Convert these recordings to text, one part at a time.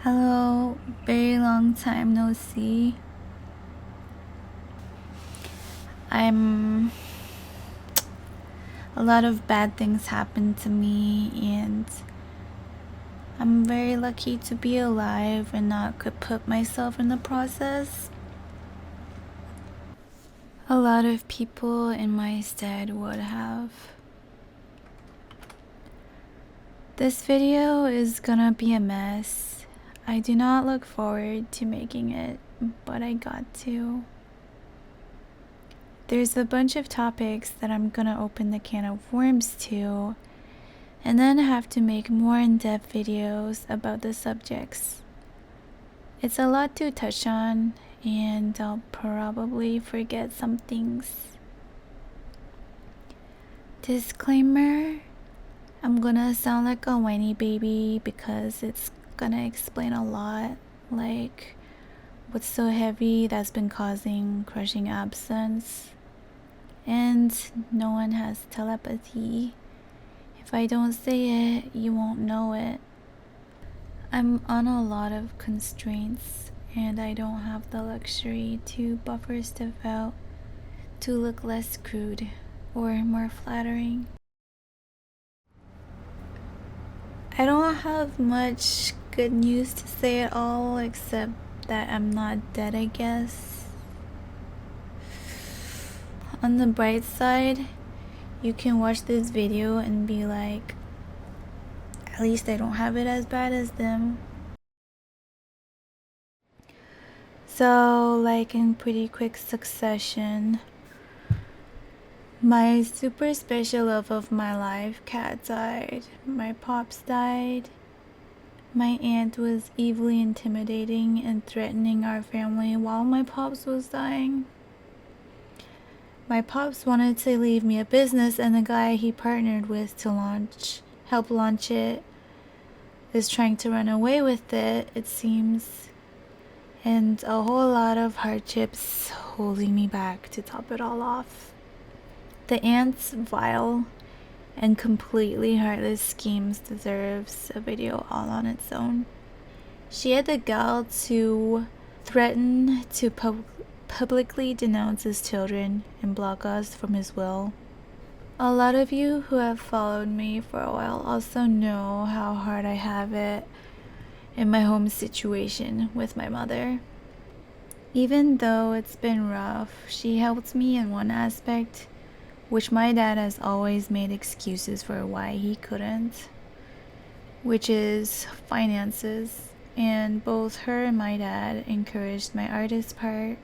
Hello, very long time no see. A lot of bad things happened to me, and I'm very lucky to be alive and not could put myself in the process. A lot of people in my stead would have. This video is gonna be a mess. I do not look forward to making it, but I got to. There's a bunch of topics that I'm gonna open the can of worms to, and then have to make more in-depth videos about the subjects. It's a lot to touch on, and I'll probably forget some things. Disclaimer, I'm gonna sound like a whiny baby because it's gonna explain a lot, like what's so heavy that's been causing crushing absence. And no one has telepathy. If I don't say it, you won't know it. I'm on a lot of constraints, and I don't have the luxury to buffer stuff out to look less crude or more flattering. I don't have much good news to say at all, except that I'm not dead, I guess. On the bright side, you can watch this video and be like, at least I don't have it as bad as them. So, like in pretty quick succession, my super special love of my life, cat, died. My pops died. My aunt was evilly intimidating and threatening our family while my pops was dying. My pops wanted to leave me a business, and the guy he partnered with to help launch it is trying to run away with it, it seems. And a whole lot of hardships holding me back to top it all off. The aunt's vile and completely heartless schemes deserves a video all on its own. She had the gall to threaten to publicly denounce his children and block us from his will. A lot of you who have followed me for a while also know how hard I have it in my home situation with my mother. Even though it's been rough, she helped me in one aspect, which my dad has always made excuses for why he couldn't, which is finances. And both her and my dad encouraged my artist part,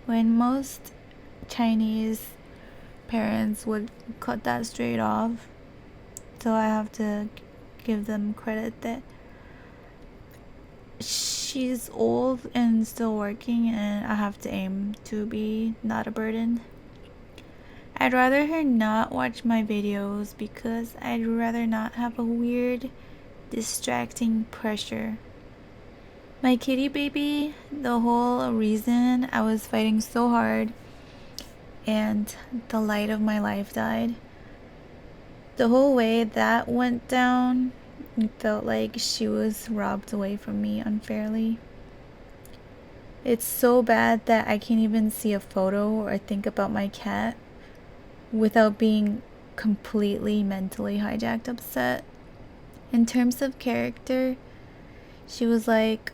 when most Chinese parents would cut that straight off. So I have to give them credit that she's old and still working, and I have to aim to be not a burden. I'd rather her not watch my videos because I'd rather not have a weird, distracting pressure. My kitty baby, the whole reason I was fighting so hard and the light of my life died. The whole way that went down, it felt like she was robbed away from me unfairly. It's so bad that I can't even see a photo or think about my cat without being completely mentally hijacked upset. In terms of character, she was like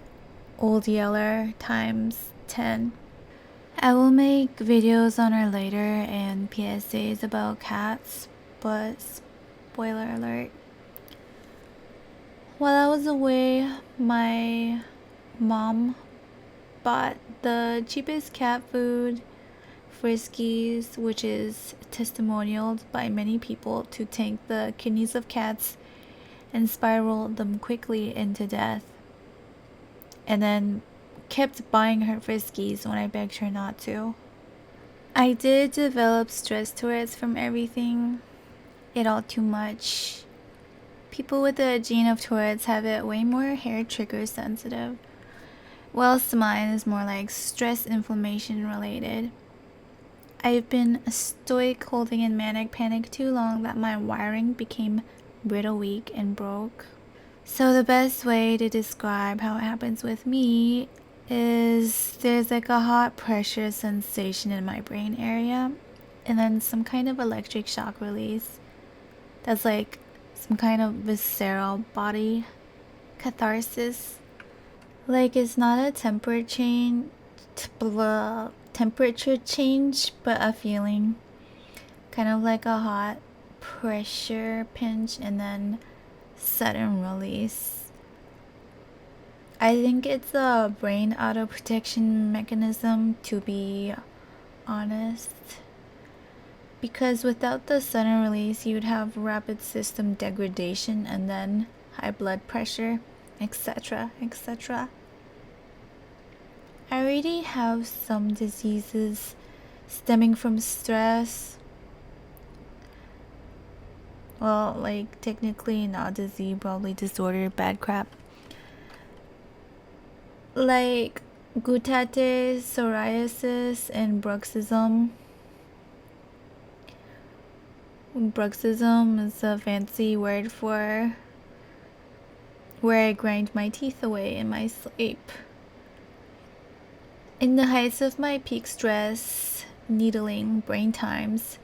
Old Yeller times 10. I will make videos on her later and PSAs about cats, but spoiler alert. While I was away, my mom bought the cheapest cat food, Friskies, which is testimonialed by many people to tank the kidneys of cats and spiral them quickly into death, and then kept buying her Friskies when I begged her not to. I did develop stress Tourette's from everything. It all too much. People with the gene of Tourette's have it way more hair trigger sensitive, whilst mine is more like stress inflammation related. I've been a stoic holding in manic panic too long that my wiring became brittle weak and broke. So the best way to describe how it happens with me is there's like a hot pressure sensation in my brain area and then some kind of electric shock release that's like some kind of visceral body catharsis. Like it's not a temperature change, but a feeling. Kind of like a hot pressure pinch and then sudden release. I think it's a brain auto protection mechanism, to be honest. Because without the sudden release, you'd have rapid system degradation and then high blood pressure, etc., etc. I already have some diseases stemming from stress. Well, like technically not disease, probably disorder, bad crap. Like goutate, psoriasis, and bruxism. Bruxism is a fancy word for where I grind my teeth away in my sleep. In the heights of my peak stress, needling brain times,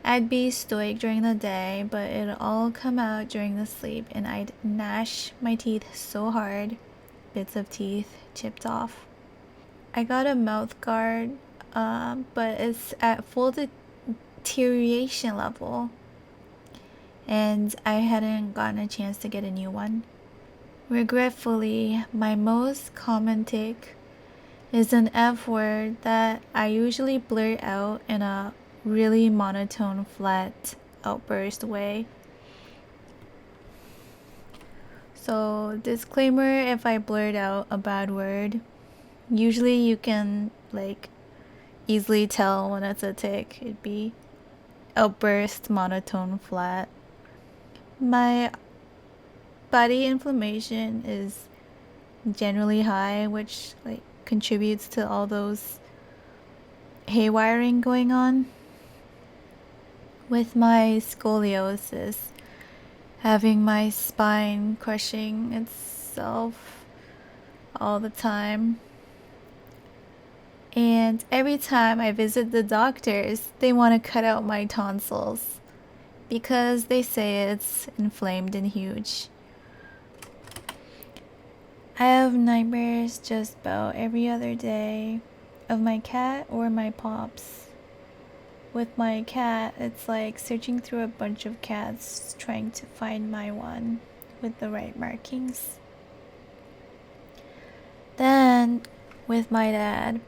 I'd be stoic during the day, but it'd all come out during the sleep, and I'd gnash my teeth so hard, bits of teeth chipped off. I got a mouth guard, but it's at full deterioration level, and I hadn't gotten a chance to get a new one. Regretfully, my most common tic is an F word that I usually blurt out in a really monotone, flat outburst way. So, disclaimer, if I blurt out a bad word, usually you can like easily tell when it's a tic. It'd be outburst, monotone, flat. My body inflammation is generally high, which like contributes to all those haywiring going on. With my scoliosis, having my spine crushing itself all the time. And every time I visit the doctors, they want to cut out my tonsils because they say it's inflamed and huge. I have nightmares just about every other day of my cat or my pops. With my cat, it's like searching through a bunch of cats trying to find my one with the right markings. Then, with my dad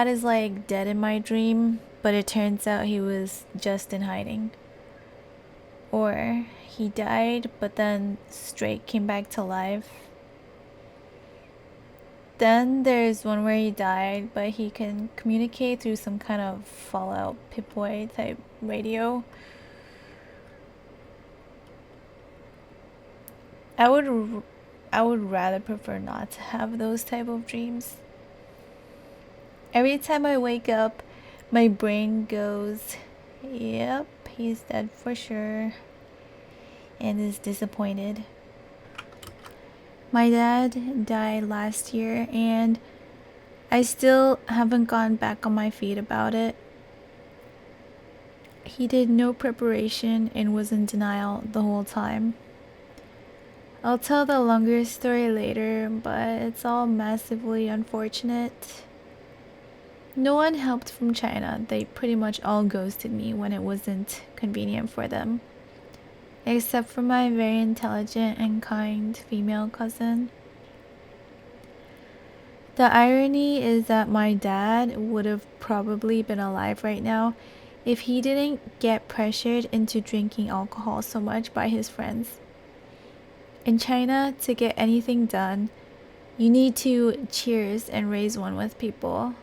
is like dead in my dream, but it turns out he was just in hiding. Or he died, but then straight came back to life. Then there's one where he died, but he can communicate through some kind of Fallout Pip-Boy type radio. I would rather prefer not to have those type of dreams. Every time I wake up, my brain goes, yep, he's dead for sure, and is disappointed. My dad died last year, and I still haven't gone back on my feet about it. He did no preparation and was in denial the whole time. I'll tell the longer story later, but it's all massively unfortunate. No one helped from China. They pretty much all ghosted me when it wasn't convenient for them. Except for my very intelligent and kind female cousin. The irony is that my dad would have probably been alive right now if he didn't get pressured into drinking alcohol so much by his friends. In China, to get anything done, you need to cheers and raise one with people.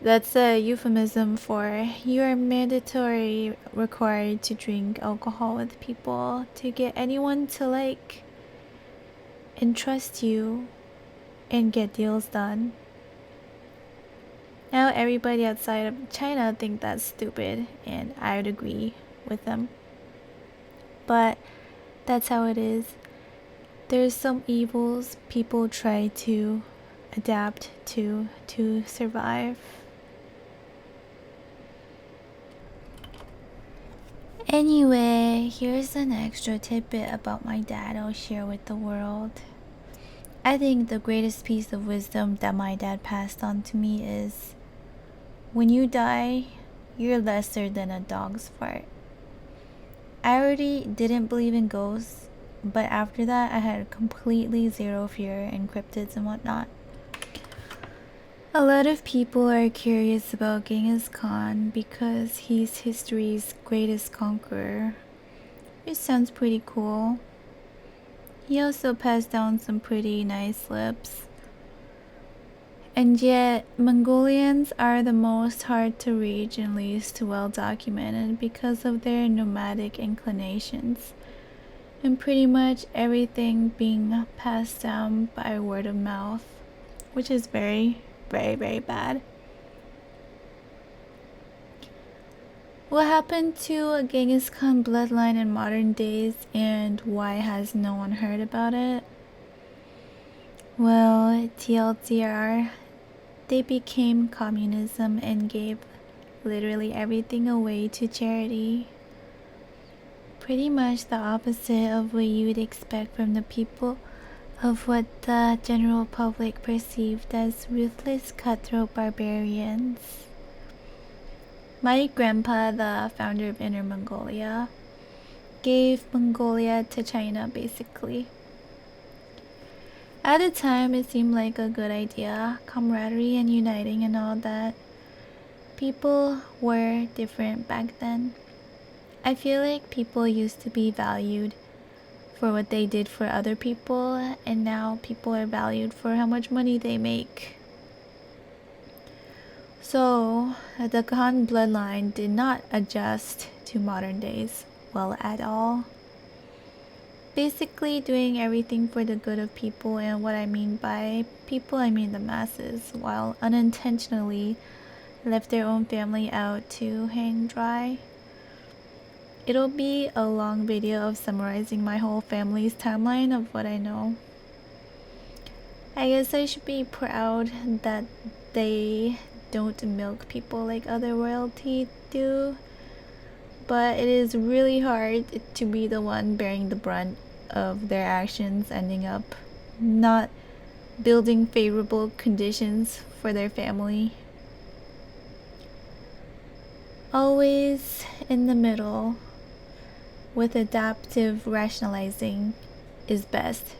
That's a euphemism for you are mandatory required to drink alcohol with people to get anyone to like and trust you and get deals done. Now everybody outside of China think that's stupid, and I would agree with them. But That's how it is. There's some evils people try to adapt to survive. Anyway, here's an extra tidbit about my dad I'll share with the world. I think the greatest piece of wisdom that my dad passed on to me is, when you die, you're lesser than a dog's fart. I already didn't believe in ghosts, but after that I had completely zero fear in cryptids and whatnot. A lot of people are curious about Genghis Khan because he's history's greatest conqueror. It sounds pretty cool. He also passed down some pretty nice lips. And yet, Mongolians are the most hard to reach and least well documented because of their nomadic inclinations, and pretty much everything being passed down by word of mouth, which is very, very, very bad. What happened to a Genghis Khan bloodline in modern days, and why has no one heard about it? Well, TLDR, they became communism and gave literally everything away to charity. Pretty much the opposite of what you would expect from the people, of what the general public perceived as ruthless, cutthroat barbarians. My grandpa, the founder of Inner Mongolia, gave Mongolia to China basically. At the time, it seemed like a good idea, camaraderie and uniting and all that. People were different back then. I feel like people used to be valued for what they did for other people, and now people are valued for how much money they make. So, the Khan bloodline did not adjust to modern days well at all. Basically doing everything for the good of people, and what I mean by people, I mean the masses, while unintentionally left their own family out to hang dry. It'll be a long video of summarizing my whole family's timeline of what I know. I guess I should be proud that they don't milk people like other royalty do, but it is really hard to be the one bearing the brunt of their actions, ending up not building favorable conditions for their family. Always in the middle with adaptive rationalizing is best,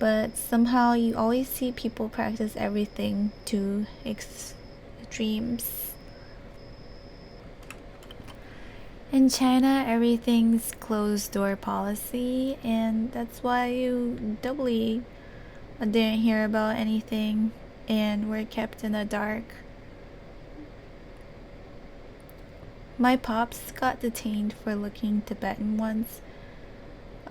but somehow you always see people practice everything to extremes. In China, everything's closed door policy, and that's why you doubly didn't hear about anything and were kept in the dark. My pops got detained for looking Tibetan once.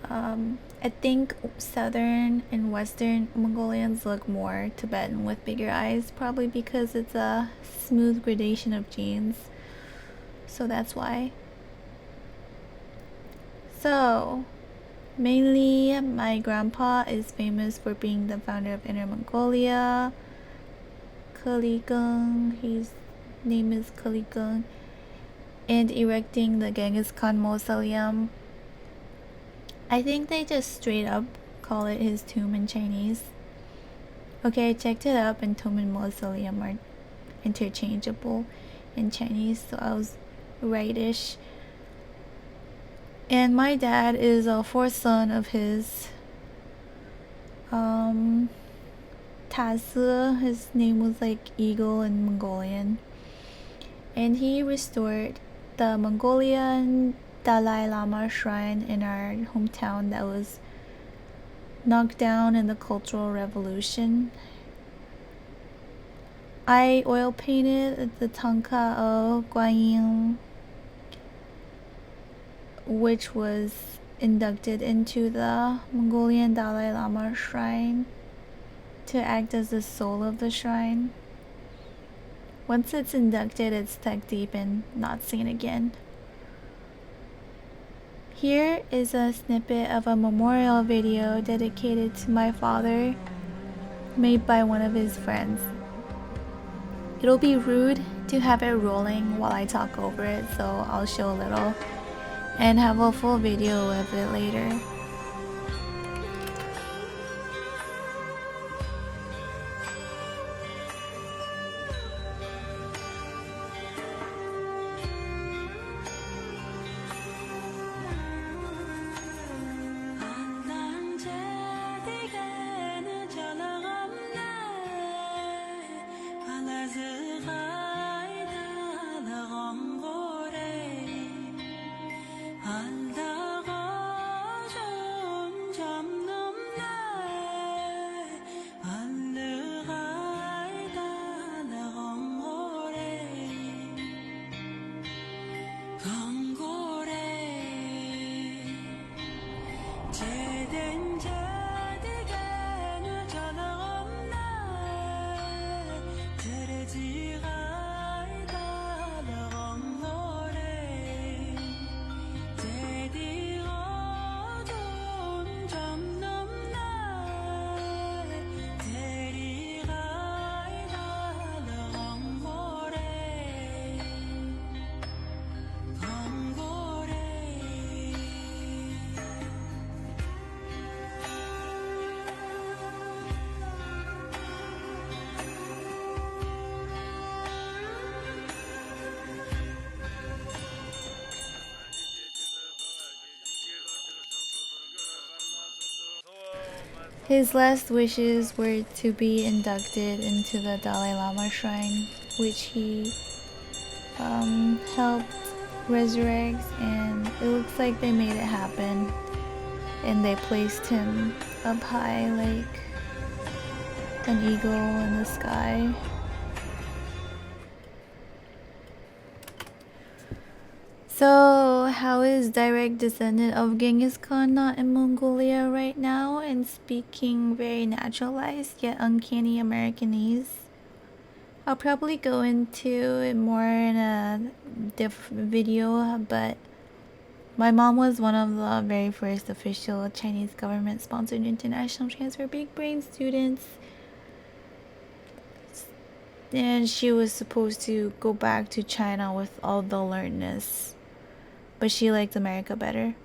I think southern and western Mongolians look more Tibetan with bigger eyes, probably because it's a smooth gradation of genes. So that's why. So, mainly my grandpa is famous for being the founder of Inner Mongolia. Kaligong, his name is Kaligong, and erecting the Genghis Khan mausoleum. I think they just straight up call it his tomb in Chinese. Okay, I checked it up, and tomb and mausoleum are interchangeable in Chinese, so I was rightish. And my dad is a fourth son of his. Tazi, his name was like Eagle in Mongolian. And he restored the Mongolian Dalai Lama shrine in our hometown that was knocked down in the Cultural Revolution. I oil painted the tanka of Guanyin, which was inducted into the Mongolian Dalai Lama shrine to act as the soul of the shrine. Once it's inducted, it's tucked deep and not seen again. Here is a snippet of a memorial video dedicated to my father, made by one of his friends. It'll be rude to have it rolling while I talk over it, so I'll show a little and have a full video of it later. His last wishes were to be inducted into the Dalai Lama shrine, which he helped resurrect, and it looks like they made it happen. And they placed him up high like an eagle in the sky. So, how is direct descendant of Genghis Khan not in Mongolia right now and speaking very naturalized yet uncanny Americanese? I'll probably go into it more in a different video, but my mom was one of the very first official Chinese government-sponsored international transfer big brain students. And she was supposed to go back to China with all the learnedness, but she liked America better.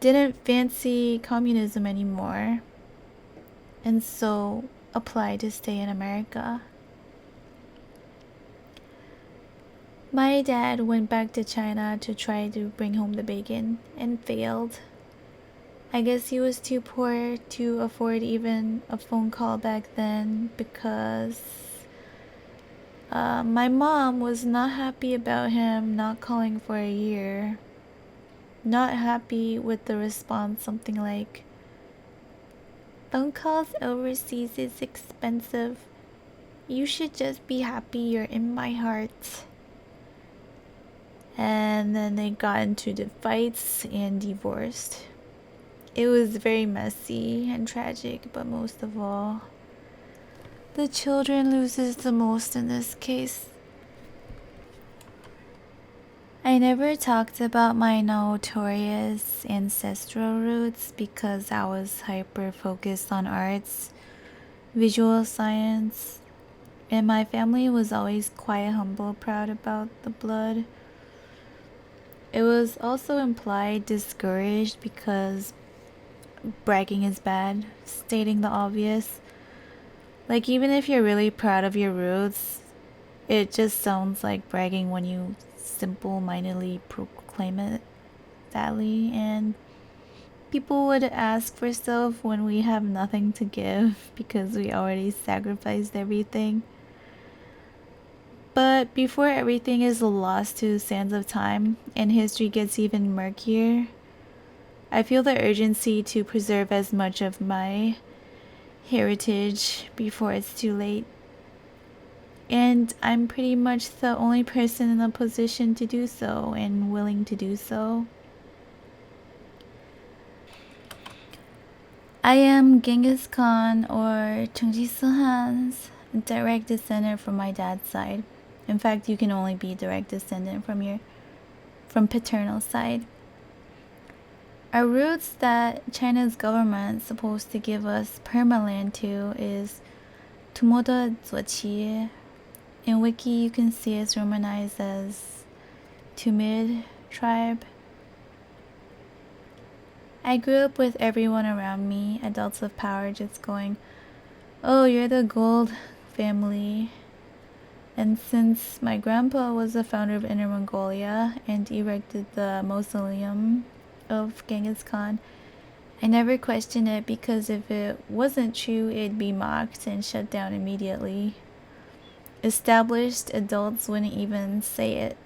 Didn't fancy communism anymore, and so applied to stay in America. My dad went back to China to try to bring home the bacon and failed. I guess he was too poor to afford even a phone call back then because my mom was not happy about him not calling for a year. Not happy with the response, something like, "Phone calls overseas is expensive. You should just be happy you're in my heart." And then they got into the fights and divorced. It was very messy and tragic, but most of all, the children loses the most in this case. I never talked about my notorious ancestral roots because I was hyper focused on arts, visual science, and my family was always quiet, humble, proud about the blood. It was also implied discouraged because bragging is bad, stating the obvious. Like, even if you're really proud of your roots, it just sounds like bragging when you simple-mindedly proclaim it sadly, and people would ask for stuff when we have nothing to give because we already sacrificed everything. But before everything is lost to sands of time and history gets even murkier, I feel the urgency to preserve as much of my heritage before it's too late. And I'm pretty much the only person in a position to do so and willing to do so. I am Genghis Khan, or chengjiisehan's direct descendant from my dad's side. In fact, you can only be direct descendant from from paternal side. Our roots that China's government is supposed to give us permaland to is Tumoda Zuoqi. In Wiki, you can see it's romanized as Tumid tribe. I grew up with everyone around me, adults of power, just going, "Oh, you're the gold family." And since my grandpa was the founder of Inner Mongolia and erected the mausoleum of Genghis Khan, I never questioned it because if it wasn't true, it'd be mocked and shut down immediately. Established adults wouldn't even say it.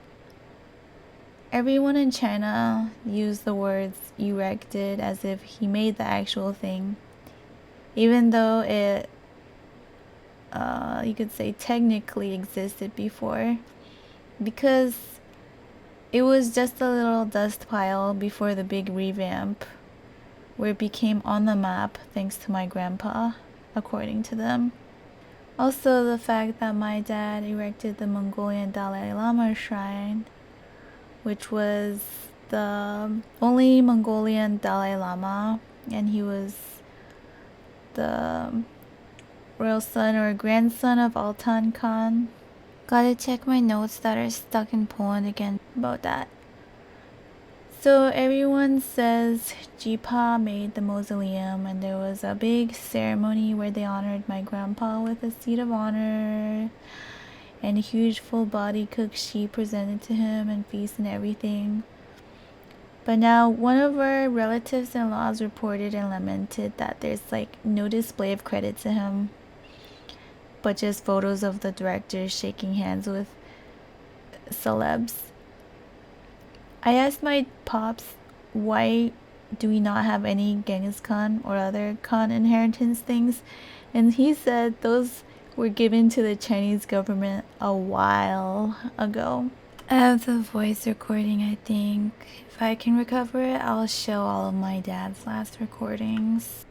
Everyone in China used the words erected as if he made the actual thing, even though it, you could say, technically existed before, because it was just a little dust pile before the big revamp, where it became on the map thanks to my grandpa, according to them. Also, the fact that my dad erected the Mongolian Dalai Lama shrine, which was the only Mongolian Dalai Lama, and he was the royal son or grandson of Altan Khan. Gotta check my notes that are stuck in Poland again about that. So everyone says Jipa made the mausoleum, and there was a big ceremony where they honored my grandpa with a seat of honor and a huge full body cooked sheep presented to him and feast and everything. But now one of our relatives in laws reported and lamented that there's like no display of credit to him, but just photos of the directors shaking hands with celebs. I asked my pops, why do we not have any Genghis Khan or other Khan inheritance things? And he said those were given to the Chinese government a while ago. I have the voice recording, I think. If I can recover it, I'll show all of my dad's last recordings.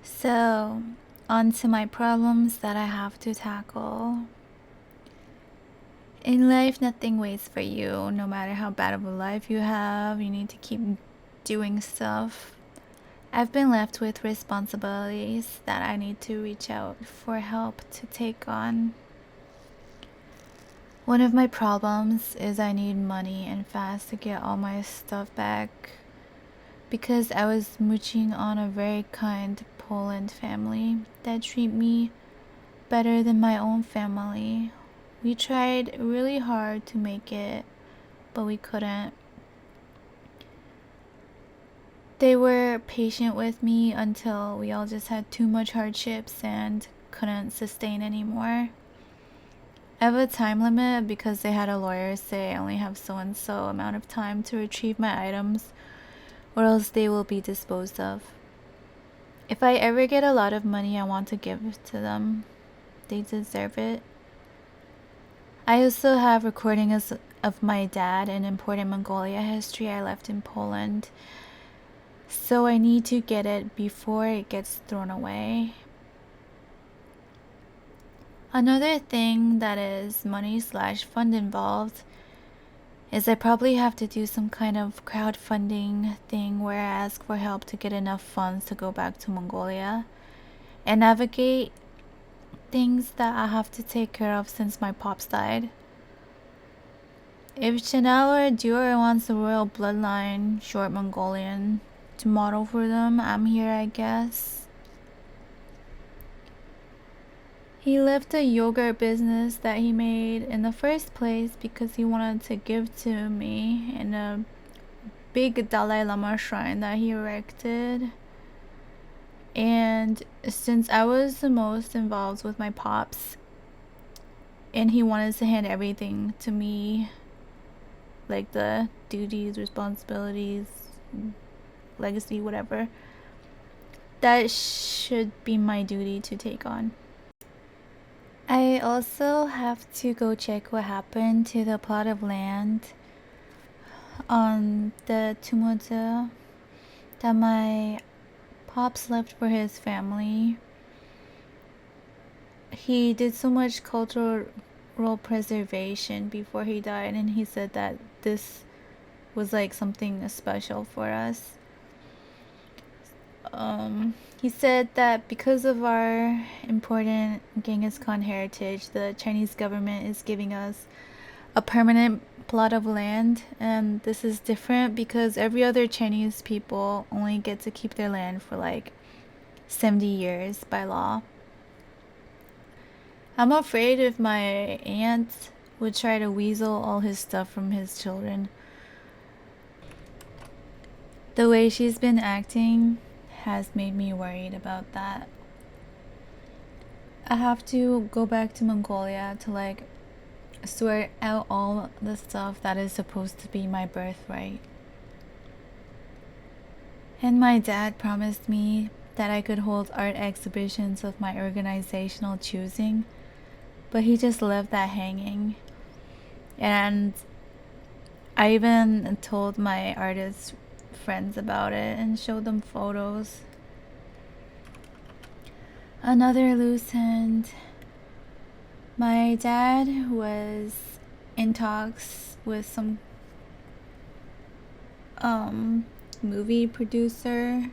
So, on to my problems that I have to tackle. In life, nothing waits for you. No matter how bad of a life you have, you need to keep doing stuff. I've been left with responsibilities that I need to reach out for help to take on. One of my problems is I need money and fast to get all my stuff back, because I was mooching on a very kind Poland family that treat me better than my own family. We tried really hard to make it, but we couldn't. They were patient with me until we all just had too much hardships and couldn't sustain anymore. I have a time limit because they had a lawyer say I only have so and so amount of time to retrieve my items, or else they will be disposed of. If I ever get a lot of money, I want to give it to them. They deserve it. I also have recordings of my dad and important Mongolia history I left in Poland, so I need to get it before it gets thrown away. Another thing that is money/fund involved is I probably have to do some kind of crowdfunding thing where I ask for help to get enough funds to go back to Mongolia and navigate things that I have to take care of since my pops died. If Chanel or Dior wants a royal bloodline short Mongolian to model for them, I'm here, I guess. He left a yogurt business that he made in the first place because he wanted to give to me in a big Dalai Lama shrine that he erected. And since I was the most involved with my pops and he wanted to hand everything to me, like the duties, responsibilities, legacy, whatever, that should be my duty to take on. I also have to go check what happened to the plot of land on the Tumoda that my pops left for his family. He did so much cultural preservation before he died, and he said that this was like something special for us. He said that because of our important Genghis Khan heritage, the Chinese government is giving us a permanent plot of land, and this is different because every other Chinese people only get to keep their land for like 70 years by law. I'm afraid if my aunt would try to weasel all his stuff from his children. The way she's been acting has made me worried about that. I have to go back to Mongolia to like sort out all the stuff that is supposed to be my birthright. And my dad promised me that I could hold art exhibitions of my organizational choosing, but he just left that hanging. And I even told my artist friends about it and showed them photos. Another loose end. My dad was in talks with some movie producer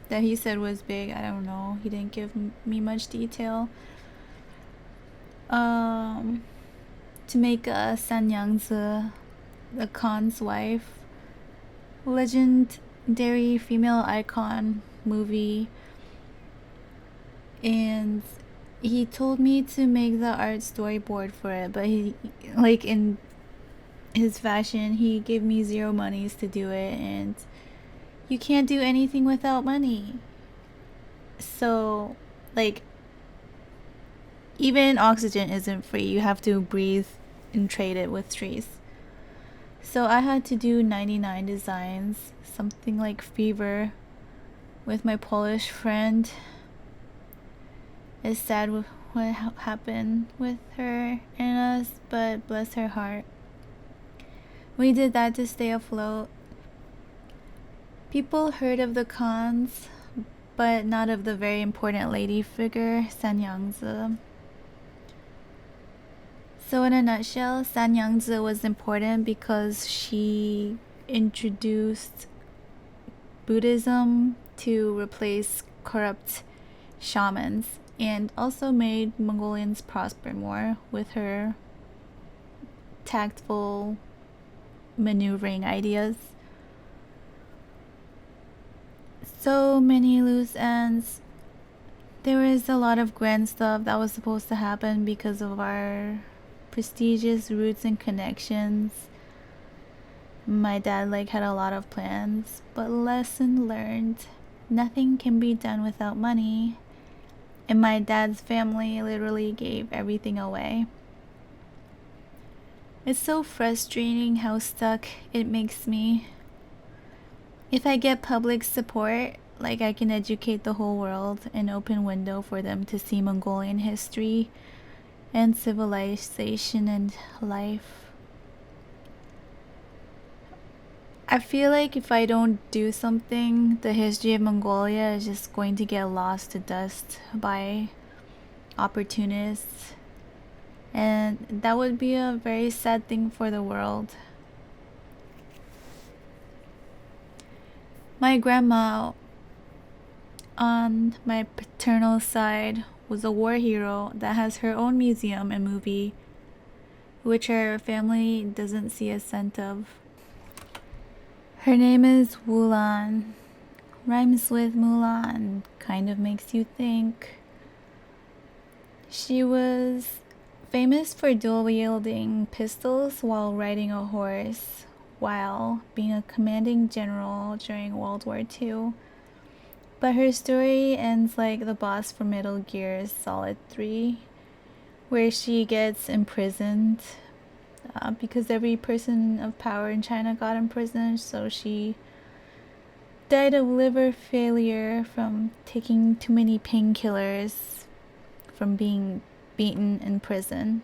that he said was big. I don't know. He didn't give me much detail. To make a Sanyangzi, the Khan's wife, legendary female icon movie, and he told me to make the art storyboard for it, but he, like in his fashion, he gave me zero monies to do it, and you can't do anything without money. So, like, even oxygen isn't free. You have to breathe and trade it with trees. So I had to do 99 designs, something like Fever, with my Polish friend. It's sad what happened with her and us, but bless her heart. We did that to stay afloat. People heard of the Khans, but not of the very important lady figure, Sanyangzi. So in a nutshell, Sanyangzi was important because she introduced Buddhism to replace corrupt shamans, and also made Mongolians prosper more with her tactful maneuvering ideas. So many loose ends. There was a lot of grand stuff that was supposed to happen because of our prestigious roots and connections. My dad had a lot of plans, but lesson learned. Nothing can be done without money. And my dad's family literally gave everything away. It's so frustrating how stuck it makes me. If I get public support, I can educate the whole world, an open window for them to see Mongolian history and civilization and life. I feel like if I don't do something, the history of Mongolia is just going to get lost to dust by opportunists, and that would be a very sad thing for the world. My grandma on my paternal side was a war hero that has her own museum and movie, which her family doesn't see a cent of. Her name is Wulan. Rhymes with Mulan. Kind of makes you think. She was famous for dual-wielding pistols while riding a horse, while being a commanding general during World War II. But her story ends like the boss from Metal Gear Solid 3, where she gets imprisoned because every person of power in China got imprisoned, so she died of liver failure from taking too many painkillers from being beaten in prison.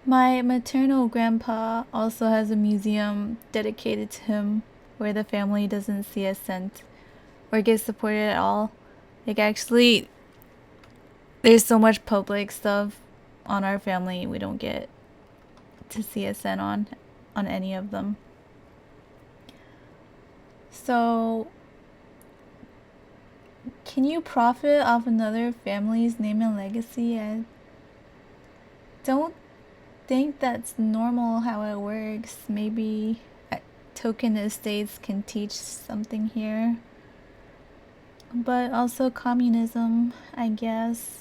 My maternal grandpa also has a museum dedicated to him where the family doesn't see a cent or get supported at all. Actually, there's so much public stuff on our family, we don't get to CSN on any of them. So, can you profit off another family's name and legacy? I don't think that's normal how it works. Maybe token estates can teach something here. But also communism, I guess.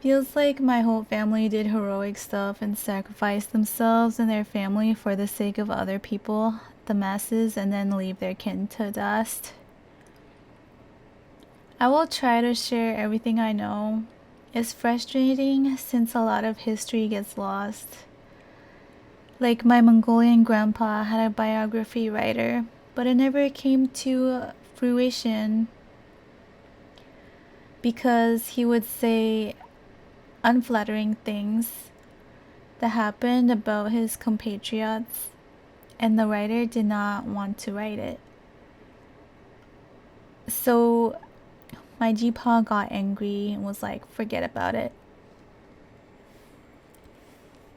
Feels like my whole family did heroic stuff and sacrificed themselves and their family for the sake of other people, the masses, and then leave their kin to dust. I will try to share everything I know. It's frustrating since a lot of history gets lost. Like my Mongolian grandpa had a biography writer, but it never came to fruition because he would say unflattering things that happened about his compatriots, and the writer did not want to write it. So my Jipa got angry and was like, forget about it.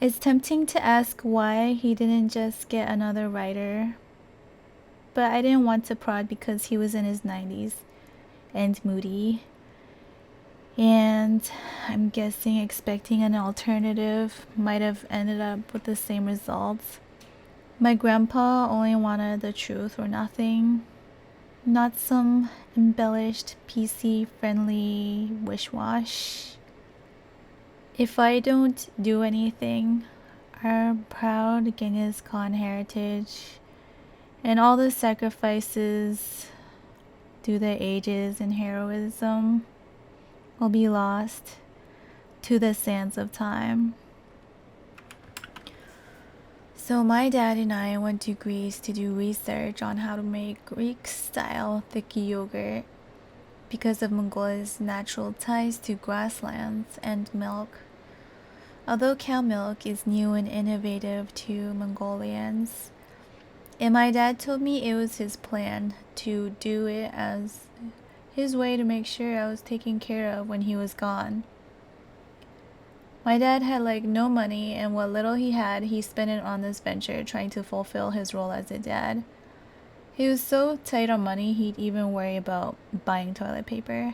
It's tempting to ask why he didn't just get another writer, but I didn't want to prod because he was in his 90s and moody. And I'm guessing expecting an alternative might have ended up with the same results. My grandpa only wanted the truth or nothing, not some embellished, PC-friendly wish-wash. If I don't do anything, our proud Genghis Khan heritage and all the sacrifices through the ages and heroism will be lost to the sands of time. So my dad and I went to Greece to do research on how to make Greek-style thick yogurt because of Mongolia's natural ties to grasslands and milk. Although cow milk is new and innovative to Mongolians, and my dad told me it was his plan to do it as his way to make sure I was taken care of when he was gone. My dad had like no money, and what little he had, he spent it on this venture trying to fulfill his role as a dad. He was so tight on money, he'd even worry about buying toilet paper.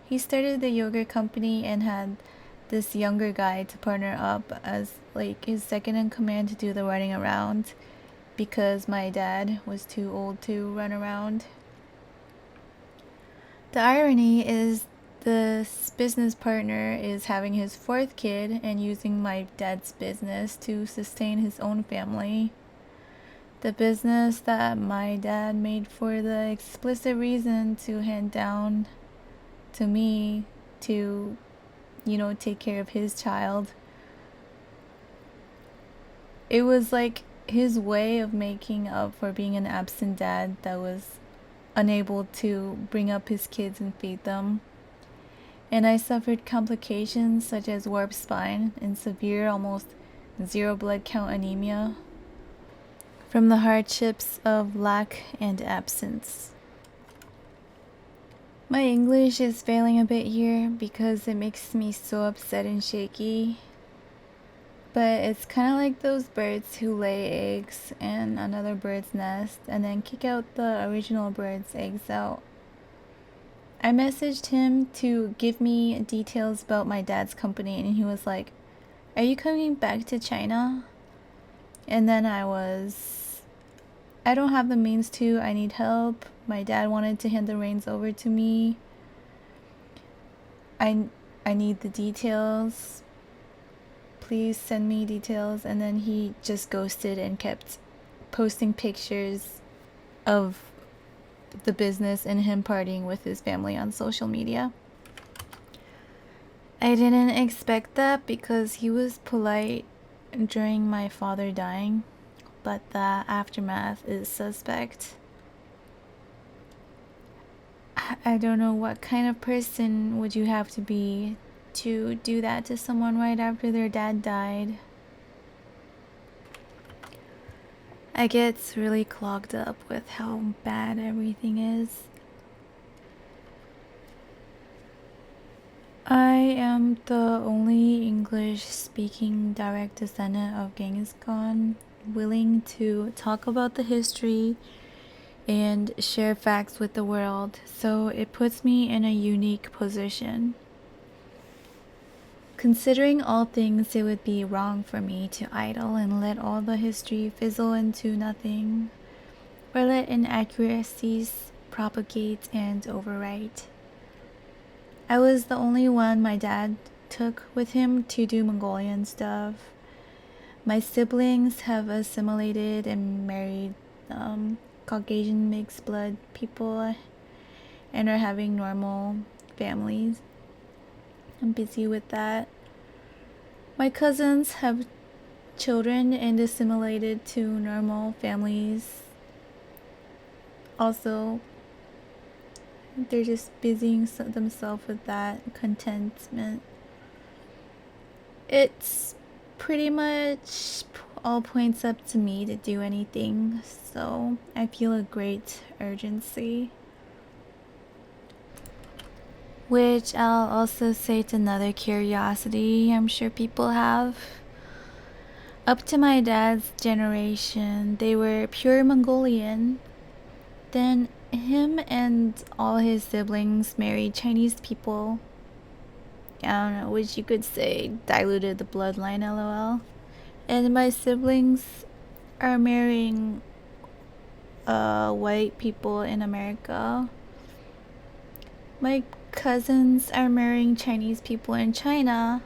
He started the yogurt company and had this younger guy to partner up as like his second in command to do the running around because my dad was too old to run around. The irony is this business partner is having his fourth kid and using my dad's business to sustain his own family. The business that my dad made for the explicit reason to hand down to me to, take care of his child. It was like his way of making up for being an absent dad that was unable to bring up his kids and feed them. And I suffered complications such as warped spine and severe, almost zero blood count anemia from the hardships of lack and absence. My English is failing a bit here because it makes me so upset and shaky. But it's kind of like those birds who lay eggs in another bird's nest and then kick out the original bird's eggs out. I messaged him to give me details about my dad's company, and he was like, "Are you coming back to China?" And then I don't have the means to, I need help. My dad wanted to hand the reins over to me. I need the details. Please send me details. And then he just ghosted and kept posting pictures of the business and him partying with his family on social media. I didn't expect that because he was polite during my father dying, but the aftermath is suspect. I don't know what kind of person would you have to be to do that to someone right after their dad died. I get really clogged up with how bad everything is. I am the only English-speaking direct descendant of Genghis Khan willing to talk about the history and share facts with the world, so it puts me in a unique position. Considering all things, it would be wrong for me to idle and let all the history fizzle into nothing, or let inaccuracies propagate and overwrite. I was the only one my dad took with him to do Mongolian stuff. My siblings have assimilated and married Caucasian mixed blood people and are having normal families. I'm busy with that. My cousins have children and assimilated to normal families. Also, they're just busying themselves with that contentment. It's pretty much all points up to me to do anything, so I feel a great urgency. Which I'll also say it's another curiosity I'm sure people have. Up to my dad's generation, they were pure Mongolian. Then him and all his siblings married Chinese people. I don't know, which you could say diluted the bloodline, lol. And my siblings are marrying white people in America. My cousins are marrying Chinese people in China.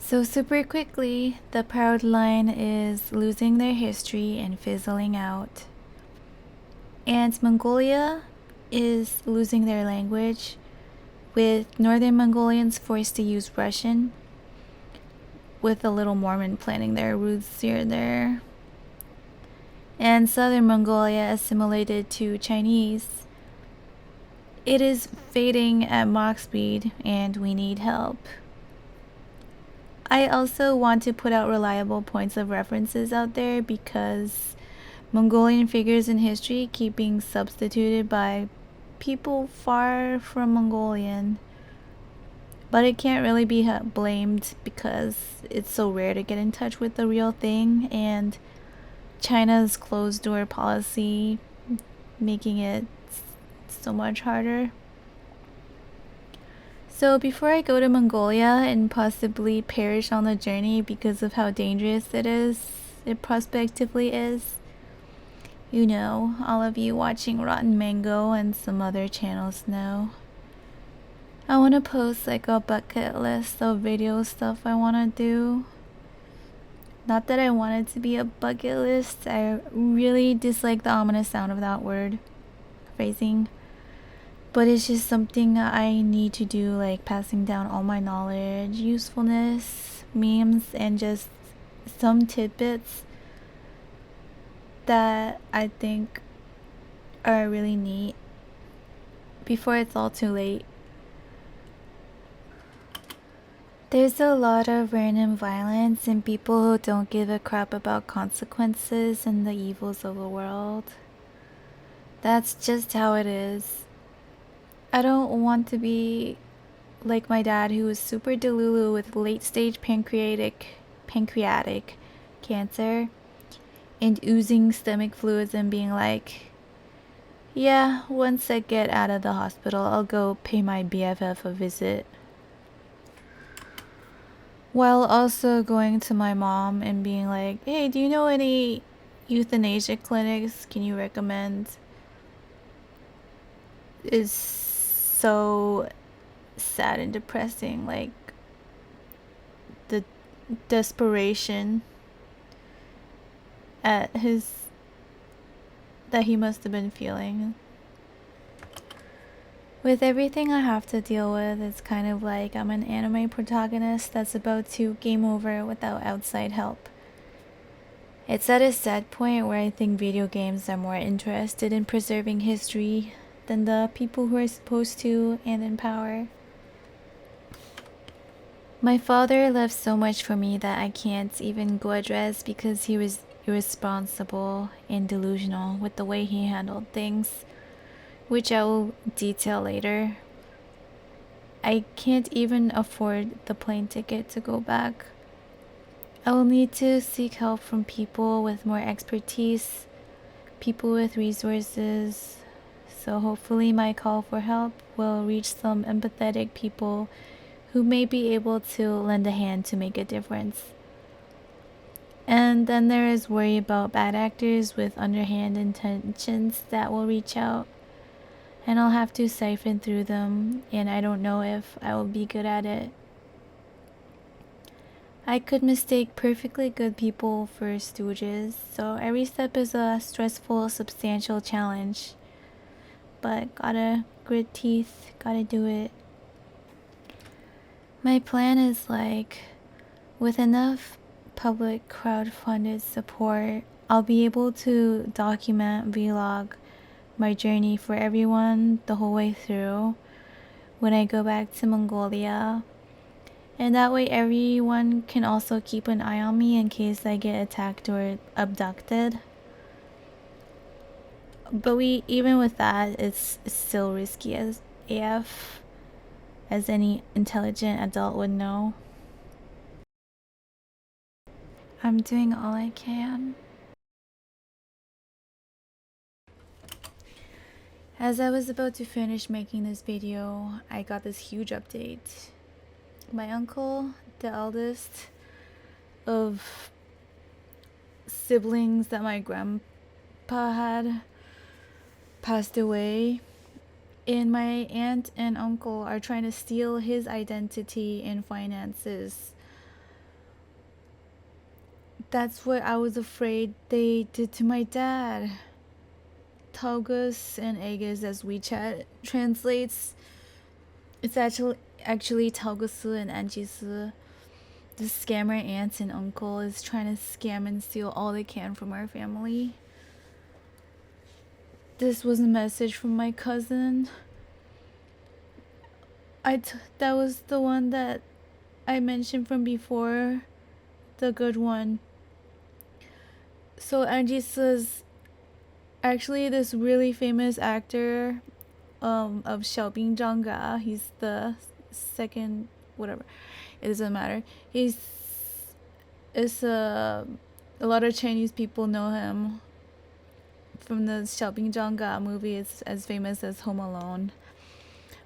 So super quickly, the proud line is losing their history and fizzling out. And Mongolia is losing their language, with Northern Mongolians forced to use Russian, with a little Mormon planting their roots here and there. And Southern Mongolia assimilated to Chinese. It is fading at Mach speed, and we need help. I also want to put out reliable points of references out there because Mongolian figures in history keep being substituted by people far from Mongolian. But it can't really be blamed because it's so rare to get in touch with the real thing, and China's closed door policy making it so much harder. So before I go to Mongolia and possibly perish on the journey because of how dangerous it prospectively is, you know, all of you watching Rotten Mango and some other channels know, I want to post like a bucket list of video stuff I want to do. Not that I want it to be a bucket list, I really dislike the ominous sound of that word, phrasing. But it's just something I need to do, like passing down all my knowledge, usefulness, memes, and just some tidbits that I think are really neat before it's all too late. There's a lot of random violence and people who don't give a crap about consequences and the evils of the world. That's just how it is. I don't want to be like my dad, who was super delulu with late-stage pancreatic cancer and oozing stomach fluids and being like, yeah, once I get out of the hospital, I'll go pay my BFF a visit. While also going to my mom and being like, hey, do you know any euthanasia clinics? Can you recommend? Is so sad and depressing, like the desperation that he must have been feeling. With everything I have to deal with, it's kind of like I'm an anime protagonist that's about to game over without outside help. It's at a sad point where I think video games are more interested in preserving history than the people who are supposed to and in power. My father left so much for me that I can't even go address because he was irresponsible and delusional with the way he handled things, which I will detail later. I can't even afford the plane ticket to go back. I will need to seek help from people with more expertise, people with resources. So hopefully my call for help will reach some empathetic people who may be able to lend a hand to make a difference. And then there is worry about bad actors with underhand intentions that will reach out, and I'll have to siphon through them, and I don't know if I will be good at it. I could mistake perfectly good people for stooges, so every step is a stressful, substantial challenge. But gotta grit teeth, gotta do it. My plan is like, with enough public crowdfunded support, I'll be able to document, vlog my journey for everyone the whole way through when I go back to Mongolia. And that way everyone can also keep an eye on me in case I get attacked or abducted. But even with that, it's still risky as AF, as any intelligent adult would know. I'm doing all I can. As I was about to finish making this video, I got this huge update. My uncle, the eldest of siblings that my grandpa had, passed away, and my aunt and uncle are trying to steal his identity and finances. That's what I was afraid they did to my dad. Taugus and Aegis, as WeChat translates, it's actually Taugusu and Anjisu. The scammer aunt and uncle is trying to scam and steal all they can from our family. This was a message from my cousin. That was the one that I mentioned from before, the good one. So Angie says, actually this really famous actor of Xiaobing Zhangga, he's the second, whatever, it doesn't matter. A lot of Chinese people know him from the Xiaobing Zhangga movie. It's as famous as Home Alone.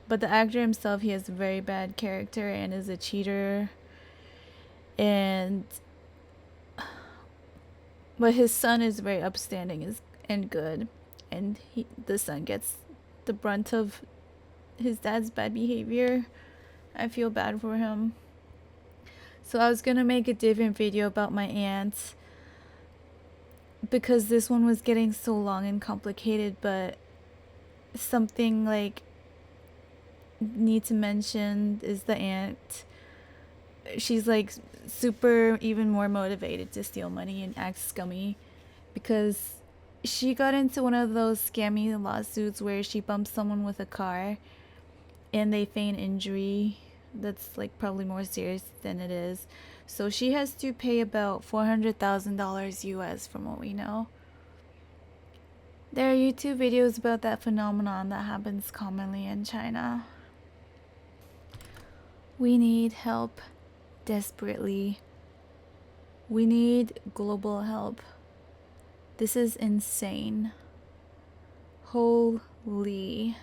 But the actor himself, he has a very bad character and is a cheater. But his son is very upstanding and good. And the son gets the brunt of his dad's bad behavior. I feel bad for him. So I was gonna make a different video about my aunt, because this one was getting so long and complicated, but something like need to mention is the aunt. She's like super even more motivated to steal money and act scummy, because she got into one of those scammy lawsuits where she bumps someone with a car and they feign injury that's like probably more serious than it is. So she has to pay about $400,000 US from what we know. There are YouTube videos about that phenomenon that happens commonly in China. We need help desperately. We need global help. This is insane. Holy.